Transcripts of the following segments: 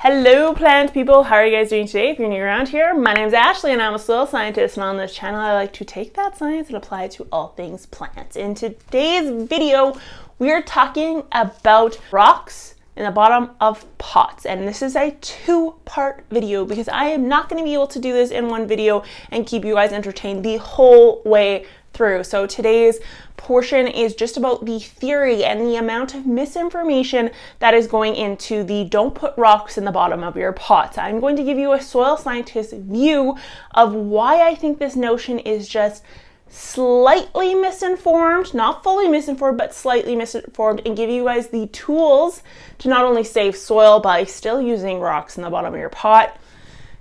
Hello plant people, how are you guys doing today? If you're new around here, my name's Ashley and I'm a soil scientist, and on this channel I like to take that science and apply it to all things plants. In today's video, we are talking about rocks in the bottom of pots, and this is a two-part video because I am not going to be able to do this in one video and keep you guys entertained the whole way through. So today's portion is just about the theory and the amount of misinformation that is going into the don't put rocks in the bottom of your pots. I'm going to give you a soil scientist view of why I think this notion is just slightly misinformed, not fully misinformed, but slightly misinformed, and give you guys the tools to not only save soil by still using rocks in the bottom of your pot.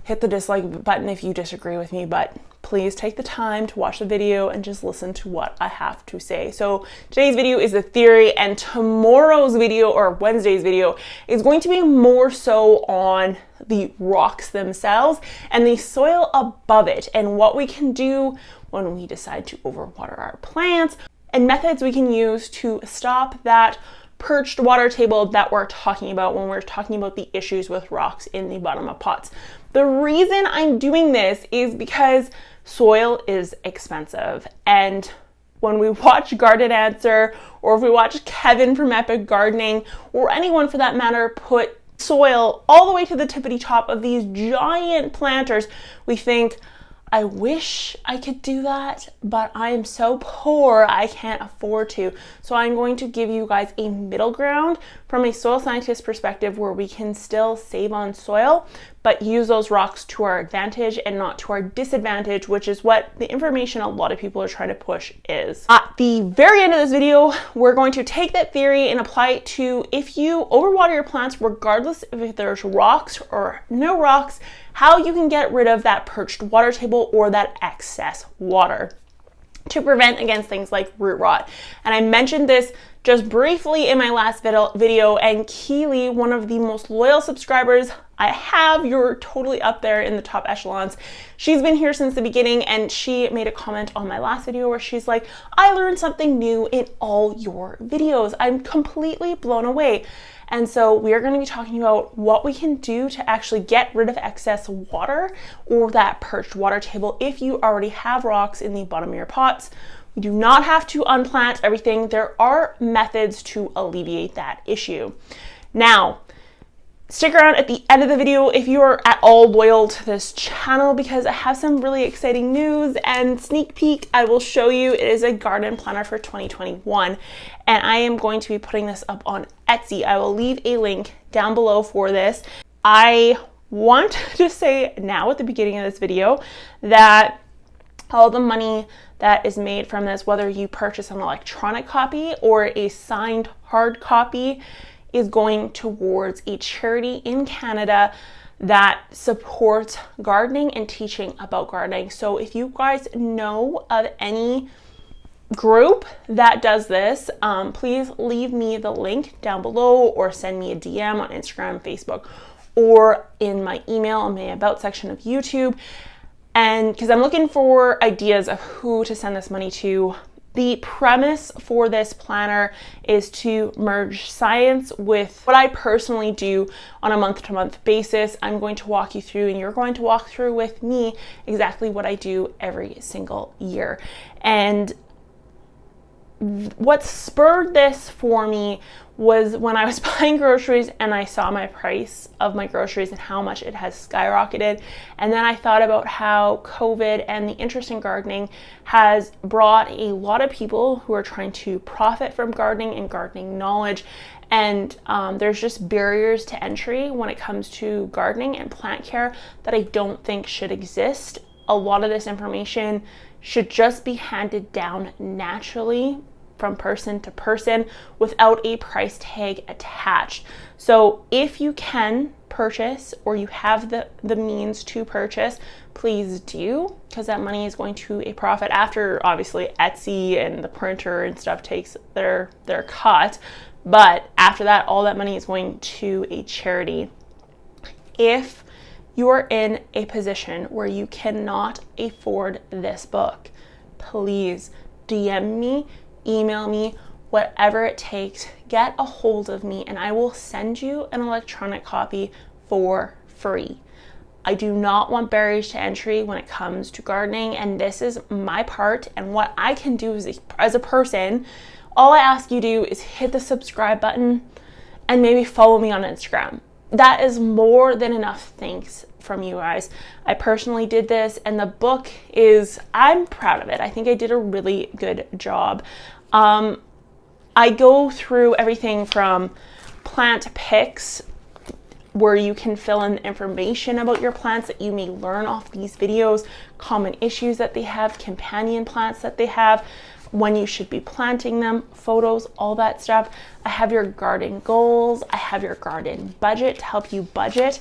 Hit the dislike button if you disagree with me, but please take the time to watch the video and just listen to what I have to say. So today's video is the theory, and tomorrow's video, or Wednesday's video, is going to be more so on the rocks themselves and the soil above it and what we can do when we decide to overwater our plants and methods we can use to stop that perched water table that we're talking about when we're talking about the issues with rocks in the bottom of pots. The reason I'm doing this is because soil is expensive, and when we watch Garden Answer, or if we watch Kevin from Epic Gardening, or anyone for that matter, put soil all the way to the tippity top of these giant planters, we think, I wish I could do that, but I am so poor I can't afford to. So I'm going to give you guys a middle ground from a soil scientist perspective where we can still save on soil, but use those rocks to our advantage and not to our disadvantage, which is what the information a lot of people are trying to push is. At the very end of this video, we're going to take that theory and apply it to if you overwater your plants, regardless if there's rocks or no rocks, how you can get rid of that perched water table or that excess water to prevent against things like root rot. And I mentioned this just briefly in my last video, and Keely, one of the most loyal subscribers I have, you're totally up there in the top echelons. She's been here since the beginning, and she made a comment on my last video where she's like, I learned something new in all your videos. I'm completely blown away. And so we are going to be talking about what we can do to actually get rid of excess water or that perched water table if you already have rocks in the bottom of your pots. We do not have to unplant everything. There are methods to alleviate that issue. Now, stick around at the end of the video if you are at all loyal to this channel, because I have some really exciting news and sneak peek. I will show you. It is a garden planner for 2021, and I am going to be putting this up on Etsy. I will leave a link down below for this. I want to say now at the beginning of this video that all the money that is made from this, whether you purchase an electronic copy or a signed hard copy, is going towards a charity in Canada that supports gardening and teaching about gardening. So if you guys know of any group that does this, please leave me the link down below or send me a DM on Instagram, Facebook, or in my email in my about section of YouTube. And because I'm looking for ideas of who to send this money to. The premise for this planner is to merge science with what I personally do on a month-to-month basis. I'm going to walk you through, and you're going to walk through with me exactly what I do every single year. And what spurred this for me was when I was buying groceries and I saw my price of my groceries and how much it has skyrocketed. And then I thought about how COVID and the interest in gardening has brought a lot of people who are trying to profit from gardening and gardening knowledge. And there's just barriers to entry when it comes to gardening and plant care that I don't think should exist. A lot of this information should just be handed down naturally from person to person without a price tag attached. So if you can purchase, or you have the means to purchase, please do, because that money is going to a profit after obviously Etsy and the printer and stuff takes their cut. But after that, all that money is going to a charity. If you are in a position where you cannot afford this book, please DM me, email me, whatever it takes, get a hold of me, and I will send you an electronic copy for free. I do not want barriers to entry when it comes to gardening, and this is my part and what I can do as a person. All I ask you to do is hit the subscribe button and maybe follow me on Instagram. That is more than enough thanks from you guys. I personally did this, and the book I'm proud of it. I think I did a really good job. I go through everything from plant pics, where you can fill in information about your plants that you may learn off these videos, common issues that they have, companion plants that they have, when you should be planting them, photos, all that stuff. I have your garden goals. I have your garden budget to help you budget.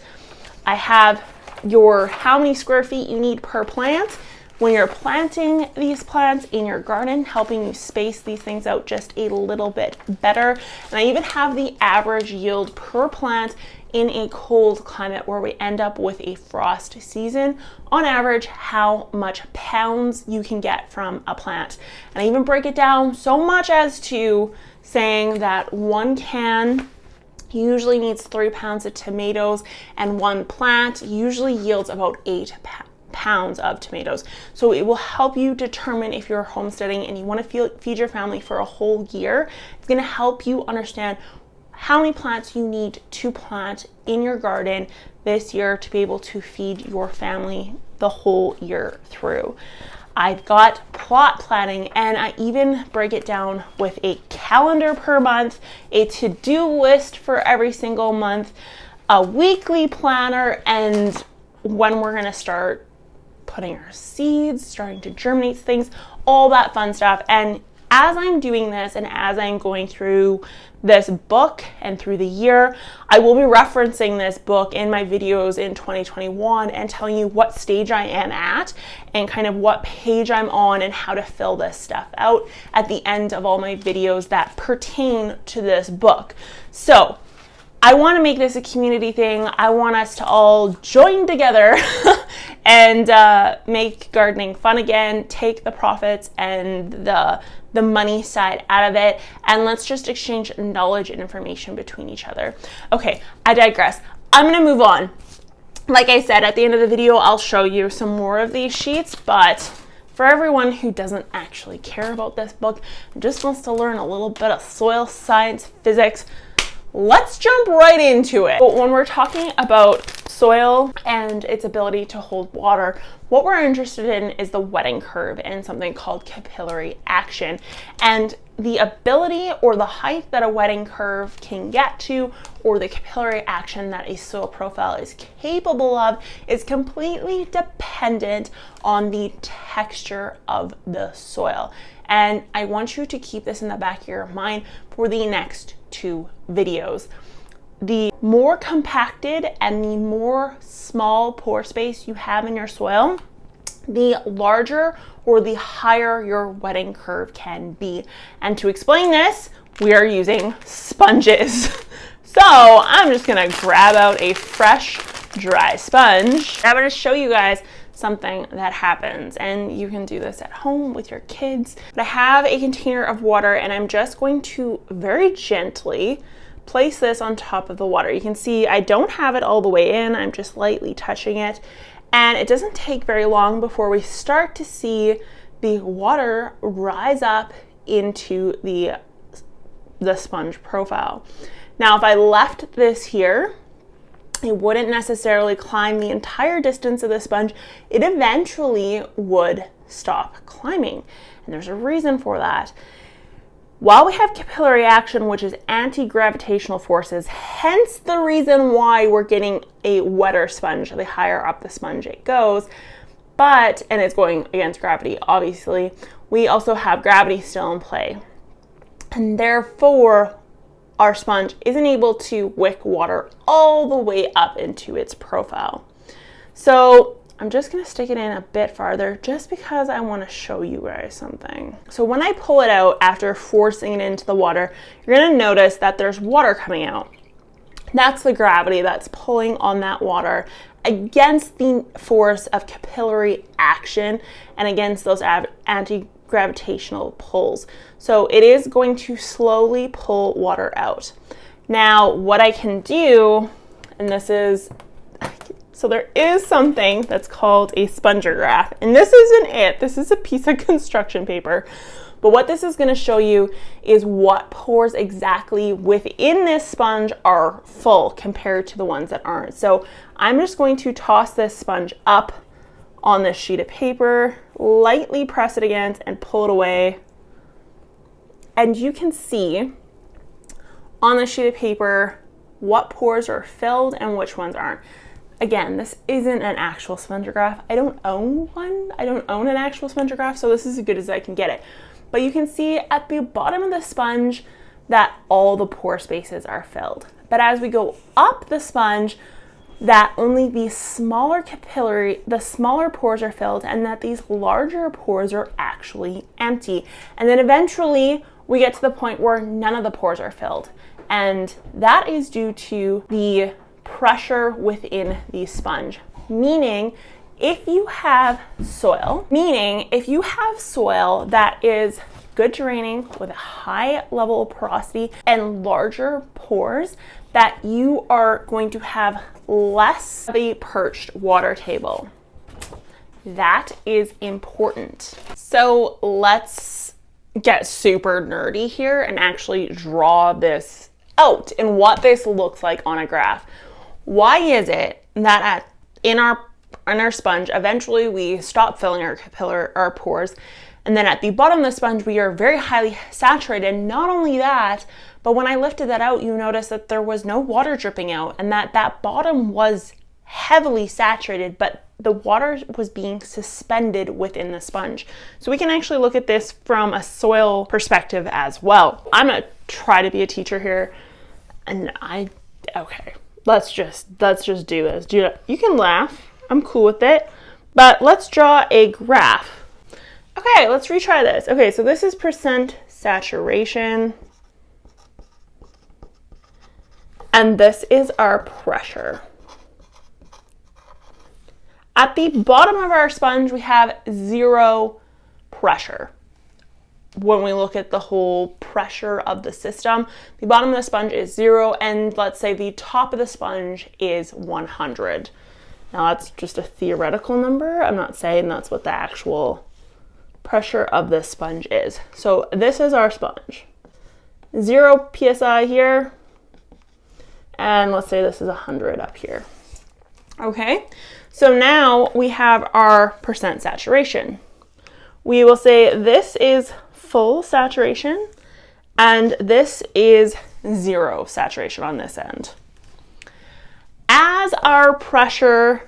I have your how many square feet you need per plant when you're planting these plants in your garden, helping you space these things out just a little bit better. And I even have the average yield per plant in a cold climate where we end up with a frost season. On average, how much pounds you can get from a plant. And I even break it down so much as to saying that 1 can usually needs 3 pounds of tomatoes, and 1 plant usually yields about 8 pounds of tomatoes. So it will help you determine if you're homesteading and you want to feed your family for a whole year. It's going to help you understand how many plants you need to plant in your garden this year to be able to feed your family the whole year through. I've got plot planning, and I even break it down with a calendar per month, a to-do list for every single month, a weekly planner, and when we're going to start putting our seeds, starting to germinate things, all that fun stuff. And as I'm doing this and as I'm going through this book and through the year, I will be referencing this book in my videos in 2021 and telling you what stage I am at and kind of what page I'm on and how to fill this stuff out at the end of all my videos that pertain to this book. So I want to make this a community thing. I want us to all join together and make gardening fun again, take the profits and the money side out of it, and let's just exchange knowledge and information between each other. Okay, I digress. I'm going to move on. Like I said, at the end of the video, I'll show you some more of these sheets, but for everyone who doesn't actually care about this book and just wants to learn a little bit of soil science, physics, let's jump right into it. But when we're talking about soil and its ability to hold water, what we're interested in is the wetting curve and something called capillary action. And the ability or the height that a wetting curve can get to, or the capillary action that a soil profile is capable of, is completely dependent on the texture of the soil. And I want you to keep this in the back of your mind for the next 2 videos. The more compacted and the more small pore space you have in your soil, the larger or the higher your wetting curve can be. And to explain this, we are using sponges. So I'm just gonna grab out a fresh, dry sponge. I'm gonna show you guys something that happens, and you can do this at home with your kids. But I have a container of water, and I'm just going to very gently place this on top of the water. You can see I don't have it all the way in, I'm just lightly touching it, and it doesn't take very long before we start to see the water rise up into the sponge profile. Now, if I left this here, it wouldn't necessarily climb the entire distance of the sponge. It eventually would stop climbing, and there's a reason for that. While we have capillary action, which is anti-gravitational forces, hence the reason why we're getting a wetter sponge the higher up the sponge it goes, and it's going against gravity, obviously, we also have gravity still in play. And therefore, our sponge isn't able to wick water all the way up into its profile. So I'm just gonna stick it in a bit farther just because I wanna show you guys something. So when I pull it out after forcing it into the water, you're gonna notice that there's water coming out. That's the gravity that's pulling on that water against the force of capillary action and against those anti-gravitational pulls. So it is going to slowly pull water out. Now, what I can do and this is, so there is something that's called a spongograph, and this isn't it. This is a piece of construction paper. But what this is going to show you is what pores exactly within this sponge are full compared to the ones that aren't. So I'm just going to toss this sponge up on this sheet of paper, lightly press it against and pull it away. And you can see on the sheet of paper what pores are filled and which ones aren't. Again, this isn't an actual spongograph. I don't own one. I don't own an actual spongograph, so this is as good as I can get it. But you can see at the bottom of the sponge that all the pore spaces are filled. But as we go up the sponge, that only the smaller pores are filled, and that these larger pores are actually empty. And then eventually we get to the point where none of the pores are filled. And that is due to the pressure within the sponge. Meaning, if you have soil that is good draining with a high level of porosity and larger pores, that you are going to have less of a perched water table. That is important. So let's get super nerdy here and actually draw this out and what this looks like on a graph. Why is it that in our sponge, eventually we stop filling our pores, and then at the bottom of the sponge we are very highly saturated? Not only that, but when I lifted that out, you notice that there was no water dripping out, and that bottom was heavily saturated, but the water was being suspended within the sponge. So we can actually look at this from a soil perspective as well. I'm gonna try to be a teacher here, and okay, let's just do this. You can laugh, I'm cool with it, but let's draw a graph. Okay, let's retry this. Okay, so this is percent saturation, and this is our pressure. At the bottom of our sponge, we have 0 pressure. When we look at the whole pressure of the system, the bottom of the sponge is 0, and let's say the top of the sponge is 100. Now that's just a theoretical number. I'm not saying that's what the actual pressure of this sponge is. So this is our sponge. 0 psi here, and let's say this is 100 up here. Okay, so now we have our percent saturation. We will say this is full saturation, and this is 0 saturation on this end. As our pressure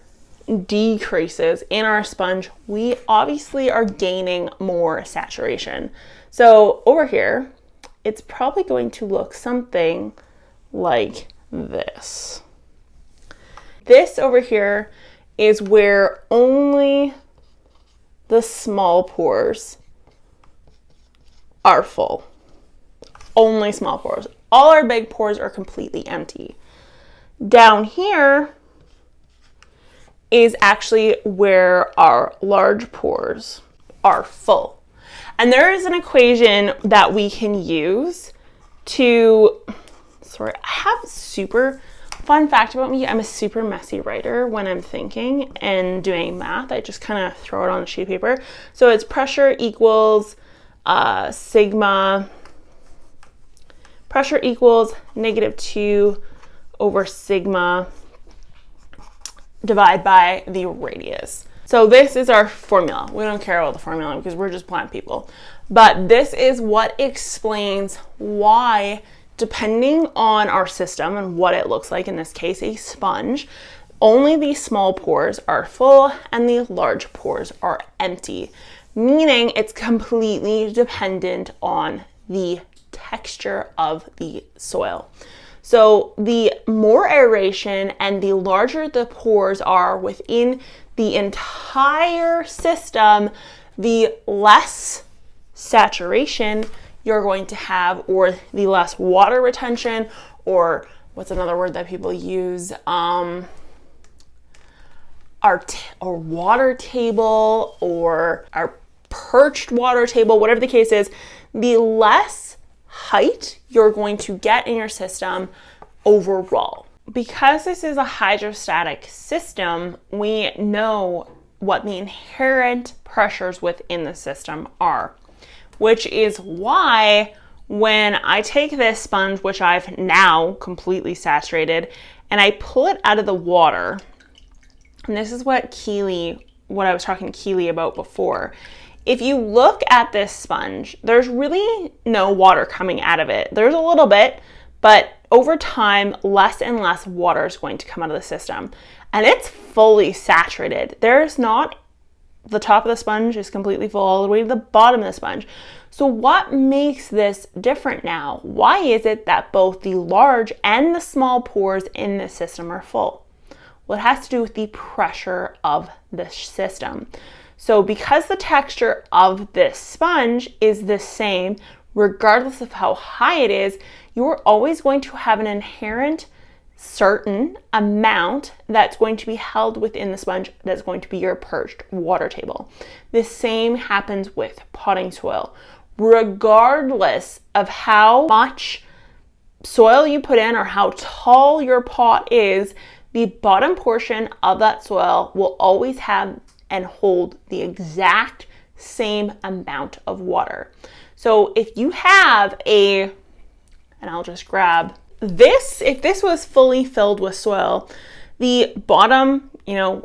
decreases in our sponge, we obviously are gaining more saturation. So over here, it's probably going to look something like this. This over here is where only the small pores are full. Only small pores. All our big pores are completely empty. Down here is actually where our large pores are full. And there is an equation that we can use to, I have super fun fact about me, I'm a super messy writer when I'm thinking and doing math. I just kind of throw it on a sheet of paper. So it's pressure equals sigma, pressure equals -2 over sigma divide by the radius. So this is our formula. We don't care about the formula because we're just plant people. But this is what explains why, depending on our system and what it looks like, in this case a sponge, only the small pores are full and the large pores are empty, meaning it's completely dependent on the texture of the soil. So the more aeration and the larger the pores are within the entire system, the less saturation you're going to have, or the less water retention, or what's another word that people use? Our water table, or our perched water table, whatever the case is, the less height you're going to get in your system overall. because this is a hydrostatic system, we know what the inherent pressures within the system are, which is why when I take this sponge, which I've now completely saturated, and I pull it out of the water, and this is what I was talking to Keely about before. If you look at this sponge, there's really no water coming out of it. There's a little bit, but over time, less and less water is going to come out of the system. And it's fully saturated. There's not, the top of the sponge is completely full all the way to the bottom of the sponge. So what makes this different now? Why is it that both the large and the small pores in this system are full? Well, it has to do with the pressure of the system. So because the texture of this sponge is the same, regardless of how high it is, you're always going to have an inherent certain amount that's going to be held within the sponge that's going to be your perched water table. The same happens with potting soil. Regardless of how much soil you put in or how tall your pot is, the bottom portion of that soil will always have and hold the exact same amount of water. So if you have and I'll just grab this, if this was fully filled with soil, the bottom,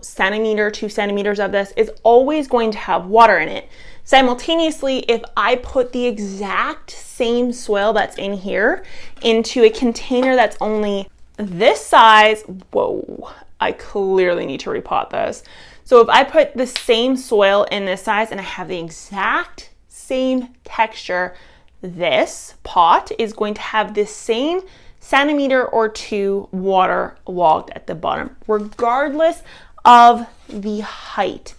centimeter, 2 centimeters of this is always going to have water in it. Simultaneously, if I put the exact same soil that's in here into a container that's only this size, whoa, I clearly need to repot this. So if I put the same soil in this size and I have the exact same texture, this pot is going to have the same centimeter or 2 water logged at the bottom, regardless of the height.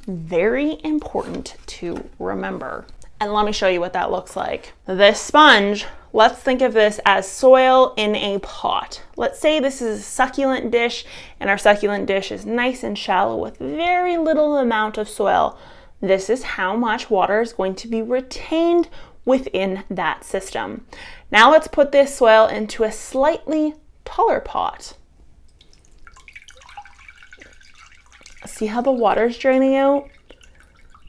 Very important to remember. And let me show you what that looks like. This sponge, let's think of this as soil in a pot. Let's say this is a succulent dish, and our succulent dish is nice and shallow with very little amount of soil. This is how much water is going to be retained within that system. Now let's put this soil into a slightly taller pot. See how the water is draining out?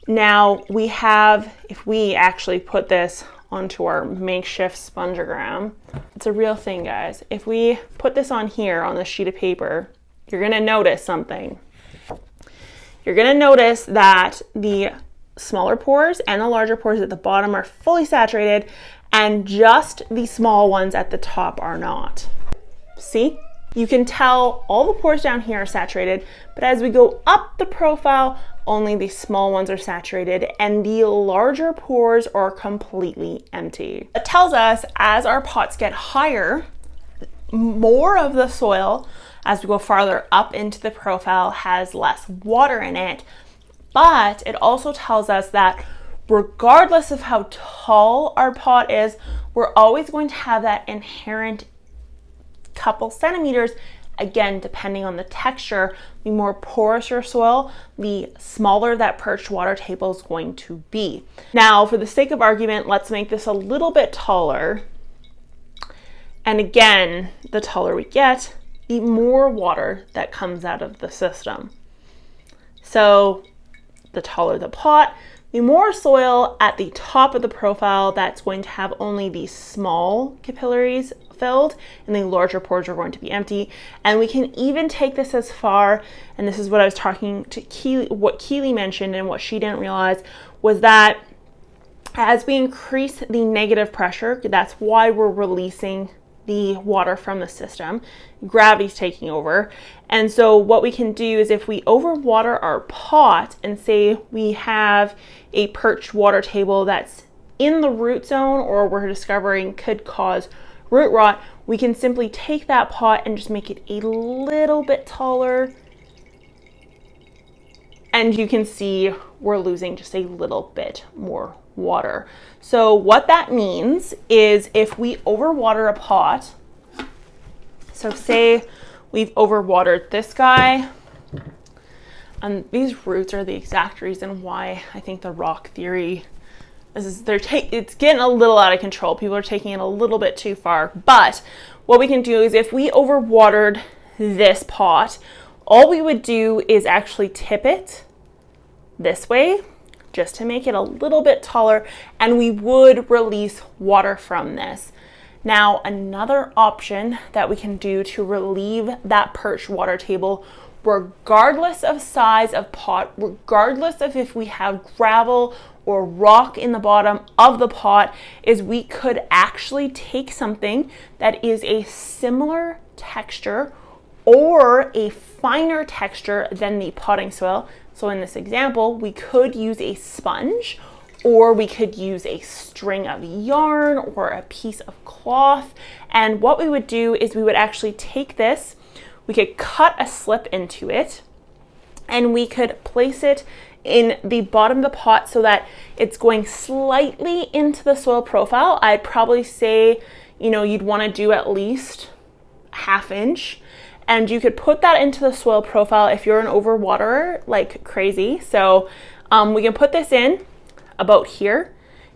Now we have, if we actually put this onto our makeshift spongeogram, it's a real thing, guys. If we put this on here on this sheet of paper, you're gonna notice something. You're gonna notice that the smaller pores and the larger pores at the bottom are fully saturated, and just the small ones at the top are not. See? You can tell all the pores down here are saturated, but as we go up the profile, only the small ones are saturated and the larger pores are completely empty. It tells us as our pots get higher, more of the soil as we go farther up into the profile has less water in it, but it also tells us that regardless of how tall our pot is, we're always going to have that inherent couple centimeters. Again, depending on the texture, the more porous your soil, the smaller that perched water table is going to be. Now, for the sake of argument, let's make this a little bit taller. And again, the taller we get, the more water that comes out of the system. So the taller the pot, the more soil at the top of the profile that's going to have only the small capillaries filled, and the larger pores are going to be empty. And we can even take this as far, and this is what I was talking to Keely, what Keely mentioned and what she didn't realize was that as we increase the negative pressure, that's why we're releasing the water from the system. Gravity's taking over. And so what we can do is if we overwater our pot and say we have a perched water table that's in the root zone, or we're discovering could cause root rot, we can simply take that pot and just make it a little bit taller. And you can see we're losing just a little bit more water. So what that means is if we overwater a pot, so say we've overwatered this guy, and these roots are the exact reason why I think the rock theory it's getting a little out of control. People are taking it a little bit too far. But what we can do is if we overwatered this pot, all we would do is actually tip it this way just to make it a little bit taller, and we would release water from this. Now, another option that we can do to relieve that perched water table, regardless of size of pot, regardless of if we have gravel or rock in the bottom of the pot, is we could actually take something that is a similar texture or a finer texture than the potting soil. So in this example, we could use a sponge, or we could use a string of yarn or a piece of cloth. And what we would do is we would actually take this, we could cut a slip into it, and we could place it in the bottom of the pot so that it's going slightly into the soil profile. I'd probably say, you know, you'd want to do at least 1/2 inch. And you could put that into the soil profile if you're an overwaterer like crazy. So we can put this in about here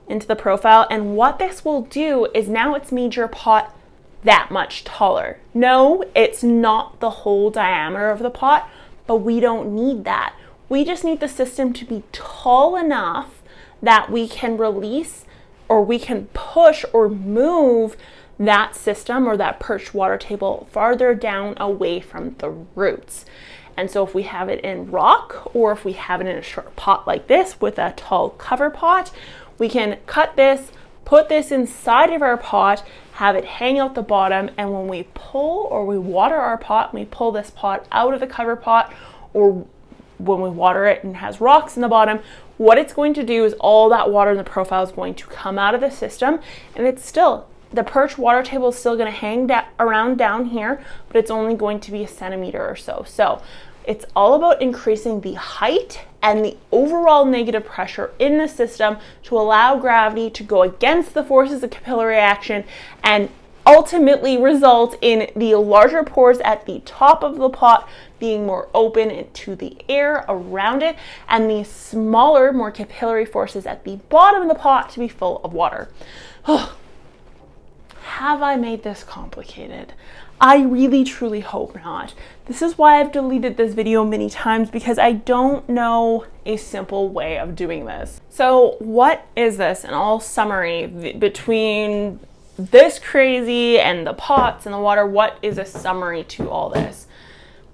into the profile. And what this will do is now it's made your pot that much taller. No, it's not the whole diameter of the pot, but we don't need that. We just need the system to be tall enough that we can release, or we can push or move that system or that perched water table farther down away from the roots. And so if we have it in rock, or if we have it in a short pot like this with a tall cover pot, we can cut this, put this inside of our pot, have it hang out the bottom, and when we pull or we water our pot, we pull this pot out of the cover pot, or when we water it and it has rocks in the bottom, what it's going to do is all that water in the profile is going to come out of the system, and it's still, the perched water table is still going to hang around down here, but it's only going to be 1 centimeter or so. So it's all about increasing the height and the overall negative pressure in the system to allow gravity to go against the forces of capillary action and ultimately result in the larger pores at the top of the pot being more open to the air around it, and the smaller, more capillary forces at the bottom of the pot to be full of water. Have I made this complicated? I really truly hope not. This is why I've deleted this video many times, because I don't know a simple way of doing this. So what is this in all summary between this crazy and the pots and the water? What is a summary to all this?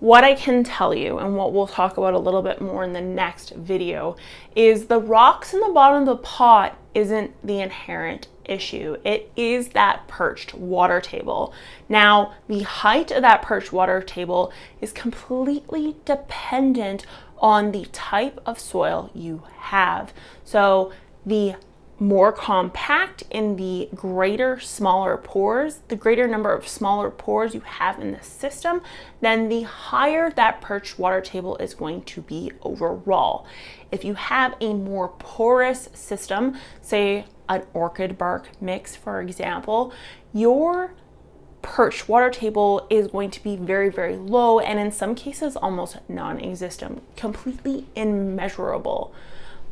What I can tell you, and what we'll talk about a little bit more in the next video, is the rocks in the bottom of the pot isn't the inherent issue. It is that perched water table. Now, the height of that perched water table is completely dependent on the type of soil you have. So the more compact in the greater smaller pores, the greater number of smaller pores you have in the system, then the higher that perched water table is going to be overall. If you have a more porous system, say an orchid bark mix, for example, your perched water table is going to be very, very low, and in some cases almost non-existent, completely immeasurable.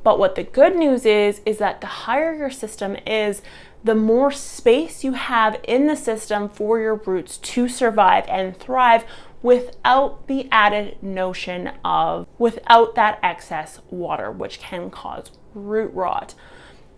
But what the good news is that the higher your system is, the more space you have in the system for your roots to survive and thrive without the added notion of, without that excess water, which can cause root rot.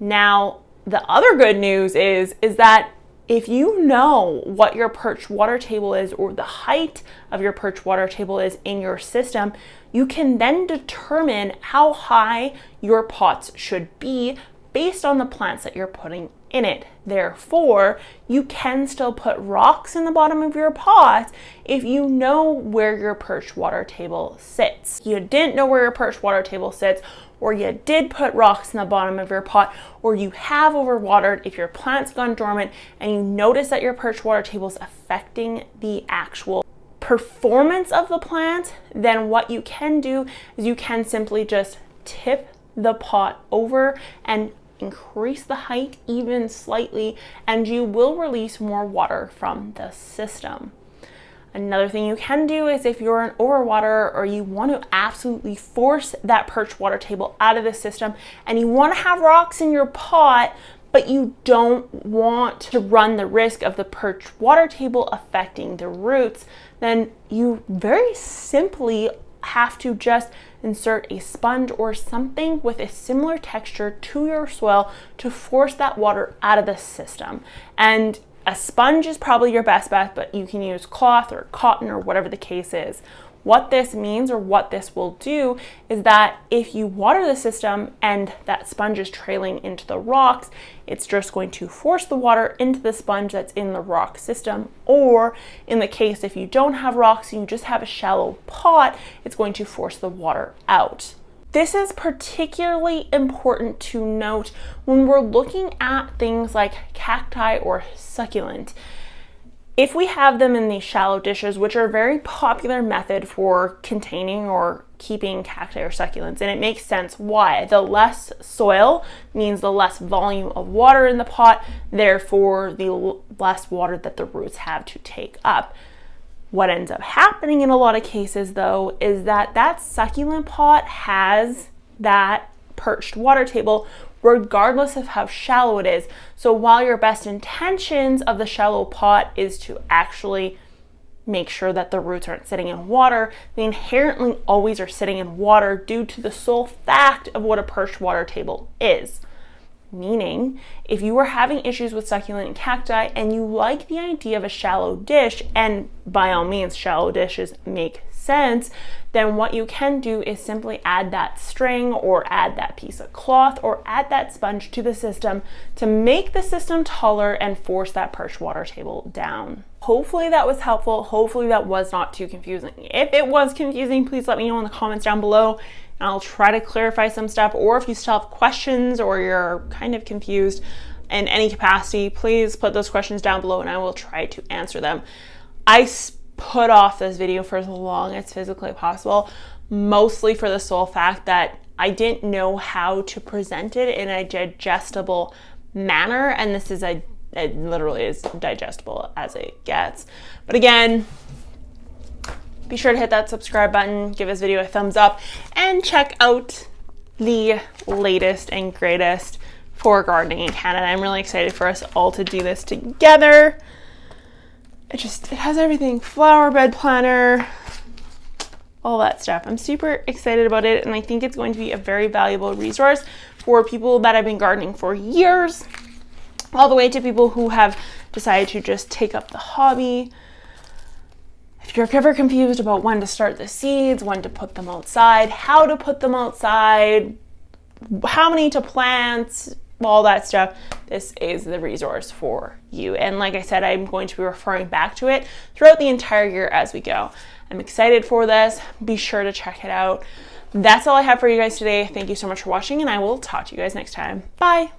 Now, the other good news is that if you know what your perched water table is, or the height of your perched water table is in your system, you can then determine how high your pots should be based on the plants that you're putting in it. Therefore, you can still put rocks in the bottom of your pot if you know where your perched water table sits. If you didn't know where your perched water table sits, or you did put rocks in the bottom of your pot, or you have overwatered, if your plant's gone dormant and you notice that your perched water table is affecting the actual performance of the plant, then what you can do is you can simply just tip the pot over and increase the height even slightly, and you will release more water from the system. Another thing you can do is if you're an overwaterer, or you want to absolutely force that perched water table out of the system and you want to have rocks in your pot, but you don't want to run the risk of the perched water table affecting the roots, then you very simply have to just insert a sponge or something with a similar texture to your soil to force that water out of the system. And a sponge is probably your best bet, but you can use cloth or cotton or whatever the case is. What this means, or what this will do, is that if you water the system and that sponge is trailing into the rocks, it's just going to force the water into the sponge that's in the rock system. Or in the case if you don't have rocks and you just have a shallow pot, it's going to force the water out. This is particularly important to note when we're looking at things like cacti or succulent. If we have them in these shallow dishes, which are a very popular method for containing or keeping cacti or succulents, and it makes sense why. The less soil means the less volume of water in the pot, therefore the less water that the roots have to take up. What ends up happening in a lot of cases, though, is that that succulent pot has that perched water table regardless of how shallow it is. So while your best intentions of the shallow pot is to actually make sure that the roots aren't sitting in water, they inherently always are sitting in water due to the sole fact of what a perched water table is. Meaning, if you are having issues with succulent and cacti and you like the idea of a shallow dish, and by all means shallow dishes make sense, then what you can do is simply add that string or add that piece of cloth or add that sponge to the system to make the system taller and force that perched water table down. Hopefully that was helpful. Hopefully that was not too confusing. If it was confusing, please let me know in the comments down below and I'll try to clarify some stuff. Or if you still have questions or you're kind of confused in any capacity, please put those questions down below and I will try to answer them. I put off this video for as long as physically possible, mostly for the sole fact that I didn't know how to present it in a digestible manner, and this is it literally is digestible as it gets. But again, be sure to hit that subscribe button, give this video a thumbs up, and check out the latest and greatest for gardening in Canada. I'm really excited for us all to do this together. It has everything, flower bed planner, all that stuff. I'm super excited about it, and I think it's going to be a very valuable resource for people that have been gardening for years, all the way to people who have decided to just take up the hobby. If you're ever confused about when to start the seeds, when to put them outside, how to put them outside, how many to plant, all that stuff, this is the resource for you. And like I said, I'm going to be referring back to it throughout the entire year as we go. I'm excited for this. Be sure to check it out. That's all I have for you guys today. Thank you so much for watching, and I will talk to you guys next time. Bye.